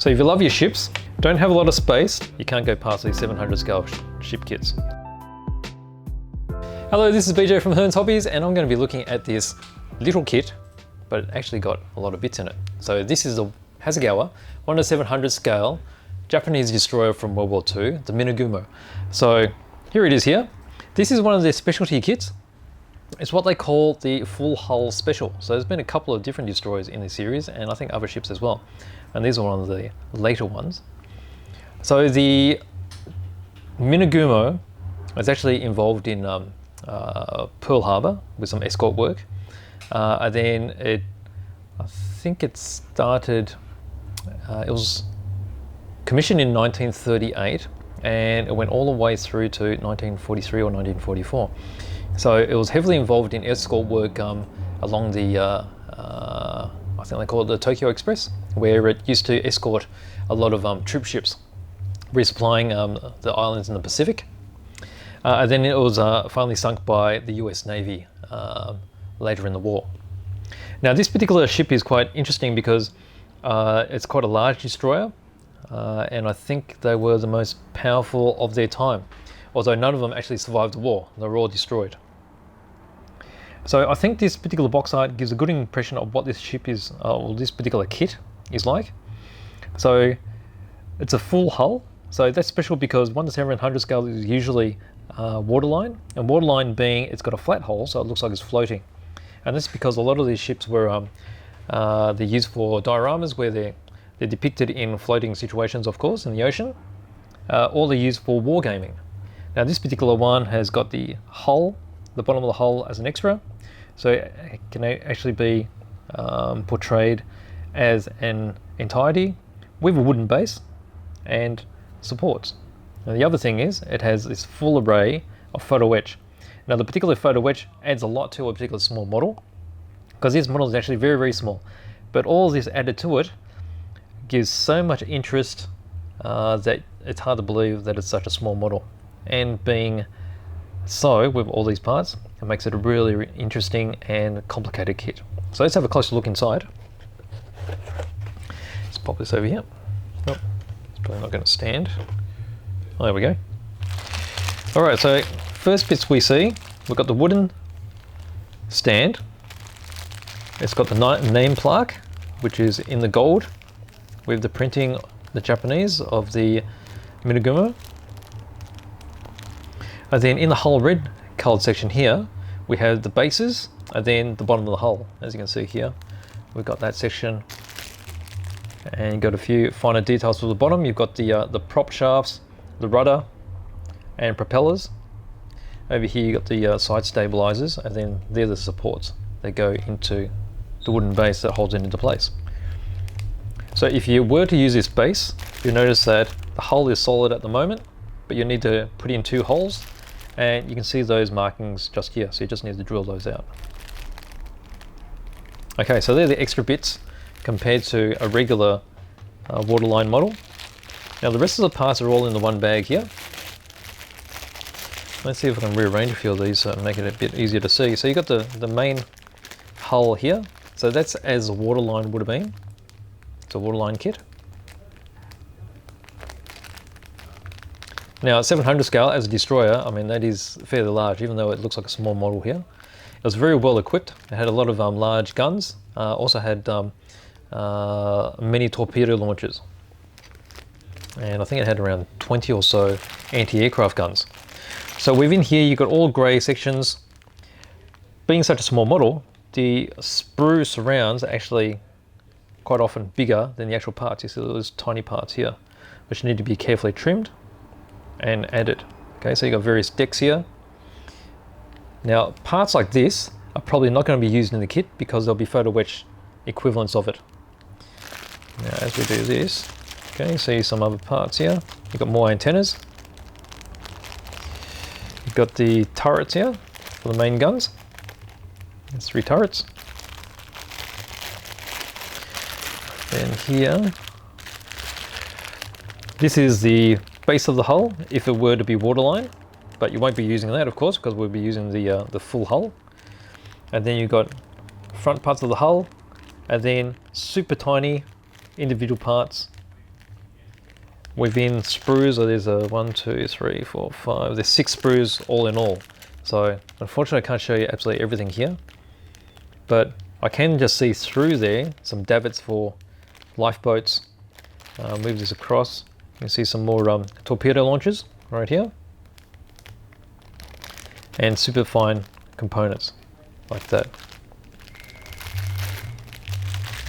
So if you love your ships, don't have a lot of space, you can't go past these 700 scale ship kits. Hello, this is BJ from Hearns Hobbies, and I'm going to be looking at this little kit, but it actually got a lot of bits in it. So this is the Hasegawa 1/700 scale Japanese destroyer from World War II, the Minegumo. So here it is here. This is one of their specialty kits. It's what they call the full hull special. So there's been a couple of different destroyers in this series, and I think other ships as well. And these are one of the later ones. So the Minegumo was actually involved in Pearl Harbor with some escort work. And then I think it started, it was commissioned in 1938, and it went all the way through to 1943 or 1944. So it was heavily involved in escort work along the, I think they call it the Tokyo Express, where it used to escort a lot of troop ships, resupplying the islands in the Pacific. And then it was finally sunk by the US Navy later in the war. Now this particular ship is quite interesting because it's quite a large destroyer, and I think they were the most powerful of their time, although none of them actually survived the war. They were all destroyed. So I think this particular box art gives a good impression of what this ship is, or this particular kit is like. So it's a full hull. So that's special because 1/700 scale is usually waterline, and waterline being it's got a flat hull, so it looks like it's floating. And that's because a lot of these ships were they're used for dioramas, where they're depicted in floating situations, of course, in the ocean, or they're used for wargaming. Now this particular one has got the hull, the bottom of the hull as an extra, so it can actually be portrayed as an entirety with a wooden base and supports. Now the other thing is it has this full array of photo etch. Now the particular photo etch adds a lot to a particular small model, because this model is actually very, very small, but all this added to it gives so much interest that it's hard to believe that it's such a small model. And being so with all these parts, it makes it a really interesting and complicated kit. So let's have a closer look inside. Let's pop this over here. Nope, it's probably not going to stand. Oh, there we go. All right, so first bits we see, we've got the wooden stand. It's got the name plaque, which is in the gold, with the printing, the Japanese, of the Minegumo. And then in the hull red coloured section here, we have the bases, and then the bottom of the hull. As you can see here, we've got that section, and you've got a few finer details for the bottom. You've got the prop shafts, the rudder, and propellers. Over here, you've got the side stabilizers, and then they're the supports that go into the wooden base that holds it into place. So if you were to use this base, you'll notice that the hull is solid at the moment, but you need to put in 2 holes, and you can see those markings just here, so you just need to drill those out. Okay, so they're the extra bits compared to a regular waterline model. Now the rest of the parts are all in the one bag here. Let's see if I can rearrange a few of these so make it a bit easier to see. So you got the main hull here, so that's as a waterline would have been. It's a waterline kit. Now, at 700 scale as a destroyer, I mean, that is fairly large, even though it looks like a small model here. It was very well equipped. It had a lot of large guns, also had many torpedo launchers. And I think it had around 20 or so anti-aircraft guns. So within here, you've got all grey sections. Being such a small model, the sprue surrounds are actually quite often bigger than the actual parts. You see those tiny parts here, which need to be carefully trimmed and added. Okay, so you've got various decks here. Now, parts like this are probably not going to be used in the kit because there'll be photo etch equivalents of it. Now, as we do this, okay, see some other parts here. You've got more antennas. You've got the turrets here for the main guns. There's 3 turrets. Then here, this is the base of the hull if it were to be waterline, but you won't be using that, of course, because we'll be using the full hull. And then you've got front parts of the hull, and then super tiny individual parts within sprues, so there's a 1, 2, 3, 4, 5, there's 6 sprues all in all. So unfortunately I can't show you absolutely everything here, but I can just see through there some davits for lifeboats. Move this across, you can see some more torpedo launchers right here, and super fine components like that.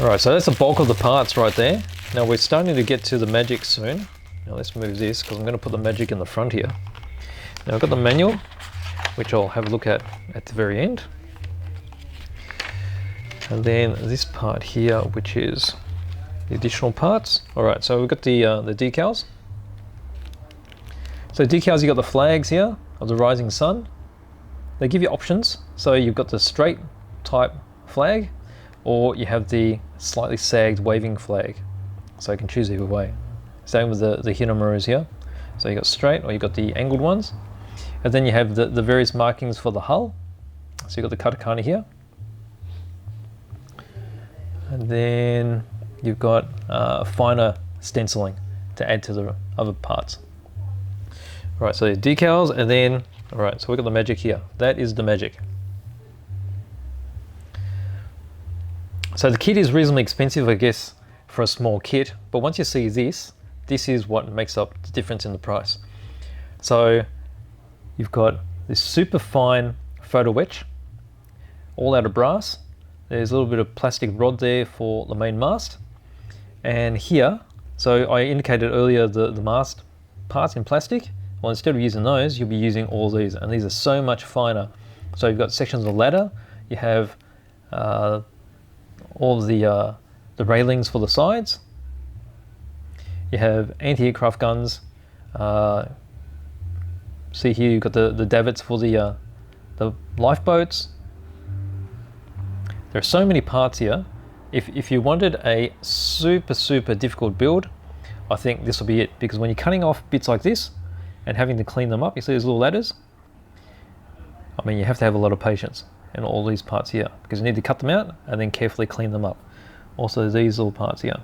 Alright, so that's the bulk of the parts right there. Now we're starting to get to the magic soon. Now let's move this, because I'm going to put the magic in the front here. Now I've got the manual, which I'll have a look at the very end. And then this part here, which is the additional parts. Alright, so we've got the decals. So decals, you've got the flags here of the rising sun. They give you options. So you've got the straight type flag, or you have the slightly sagged waving flag. So you can choose either way. Same with the Hinamaru's here. So you got straight, or you got the angled ones. And then you have the various markings for the hull. So you've got the katakana here. And then you've got finer stenciling to add to the other parts. Right, so the decals, and then, all right, so we've got the magic here. That is the magic. So the kit is reasonably expensive, I guess, for a small kit, but once you see this, this is what makes up the difference in the price. So you've got this super fine photo etch, all out of brass. There's a little bit of plastic rod there for the main mast. And here, so I indicated earlier the mast parts in plastic. Well, instead of using those, you'll be using all these, and these are so much finer. So you've got sections of ladder, you have all of the railings for the sides, you have anti-aircraft guns. See here, you've got the davits for the lifeboats. There are so many parts here. If you wanted a super difficult build, I think this will be it, because when you're cutting off bits like this and having to clean them up, you see these little ladders? I mean, you have to have a lot of patience in all these parts here, because you need to cut them out and then carefully clean them up. Also these little parts here.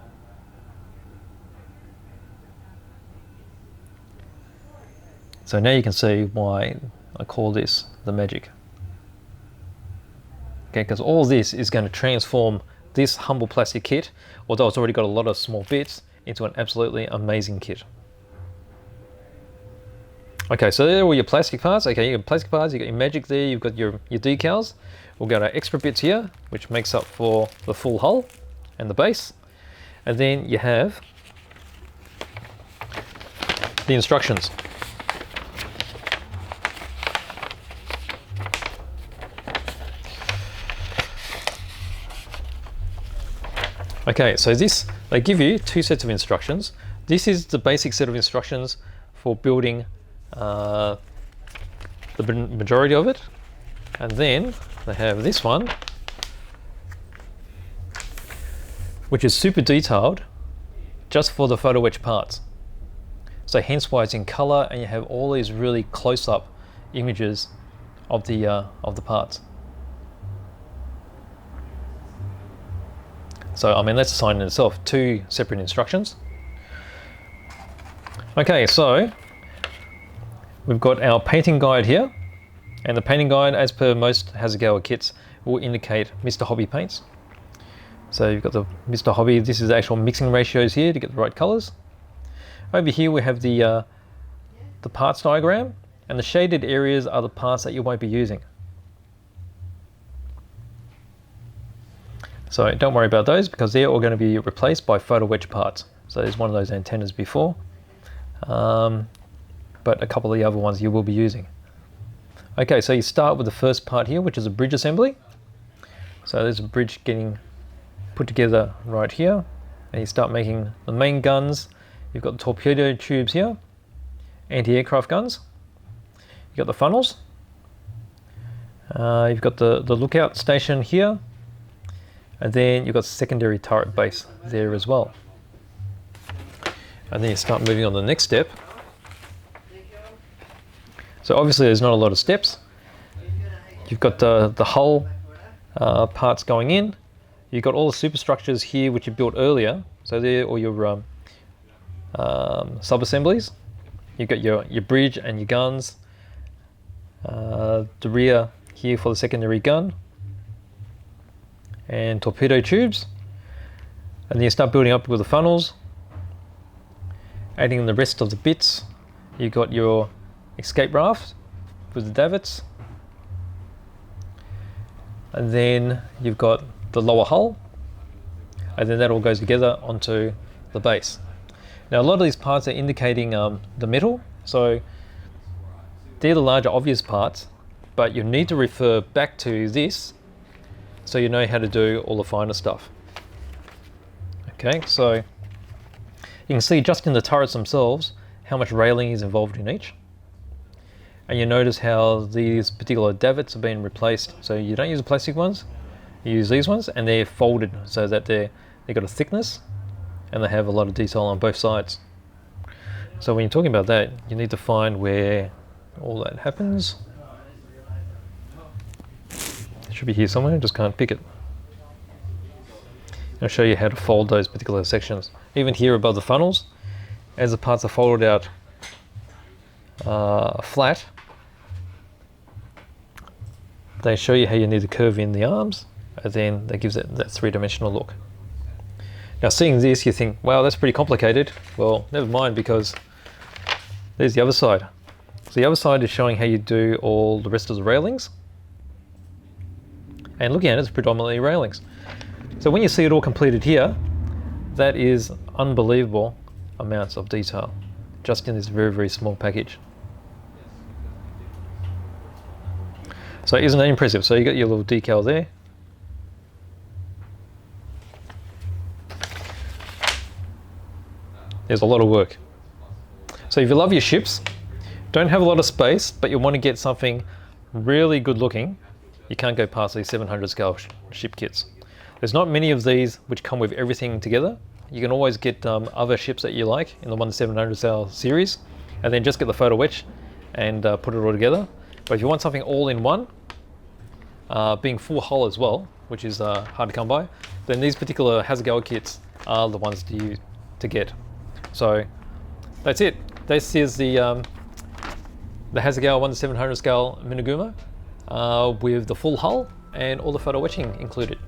So now you can see why I call this the magic. Okay, because all this is going to transform this humble plastic kit, although it's already got a lot of small bits, into an absolutely amazing kit. Okay, so there are all your plastic parts. Okay, you got plastic parts, you got your magic there, you've got your decals. We've got our extra bits here, which makes up for the full hull and the base. And then you have the instructions. Okay, so this, they give you 2 sets of instructions. This is the basic set of instructions for building the majority of it. And then they have this one, which is super detailed just for the photo etch parts. So hence why it's in color, and you have all these really close-up images of the parts. So, I mean, that's a sign in itself, 2 separate instructions. Okay, so we've got our painting guide here, and the painting guide, as per most Hasegawa kits, will indicate Mr. Hobby paints. So you've got the Mr. Hobby, this is the actual mixing ratios here to get the right colors. Over here we have the parts diagram, and the shaded areas are the parts that you won't be using. So don't worry about those, because they're all going to be replaced by photo etch parts. So there's one of those antennas before, but a couple of the other ones you will be using. Okay, so you start with the first part here, which is a bridge assembly. So there's a bridge getting put together right here, and you start making the main guns. You've got the torpedo tubes here, anti-aircraft guns. You've got the funnels. You've got the lookout station here. And then you've got secondary turret base there as well. And then you start moving on to the next step. So obviously there's not a lot of steps. You've got the hull parts going in. You've got all the superstructures here which you built earlier. So they're all your sub-assemblies. You've got your bridge and your guns, the rear here for the secondary gun, and torpedo tubes. And then you start building up with the funnels, adding in the rest of the bits. You've got your escape raft with the davits, and then you've got the lower hull, and then that all goes together onto the base. Now a lot of these parts are indicating the metal, so they're the larger obvious parts, but you need to refer back to this so you know how to do all the finer stuff. Okay, so you can see just in the turrets themselves how much railing is involved in each. And you notice how these particular davits have been replaced. So you don't use the plastic ones, you use these ones, and they're folded so that they've got a thickness and they have a lot of detail on both sides. So when you're talking about that, you need to find where all that happens. It should be here somewhere, just can't pick it. I'll show you how to fold those particular sections. Even here above the funnels, as the parts are folded out flat, they show you how you need to curve in the arms, and then that gives it that three-dimensional look. Now seeing this, you think, wow, that's pretty complicated. Well, never mind, because there's the other side. So the other side is showing how you do all the rest of the railings. And looking at it, it's predominantly railings. So when you see it all completed here, that is unbelievable amounts of detail just in this very, very small package. So isn't that impressive? So you got your little decal there. There's a lot of work. So if you love your ships, don't have a lot of space, but you want to get something really good looking, you can't go past these 700 scale ship kits. There's not many of these which come with everything together. You can always get other ships that you like in the 1-700 scale series, and then just get the photo etch and put it all together. But if you want something all in one, being full hull as well, which is hard to come by, then these particular Hasegawa kits are the ones to get. So that's it. This is the Hasegawa 1-700 scale Minegumo with the full hull and all the photo etching included.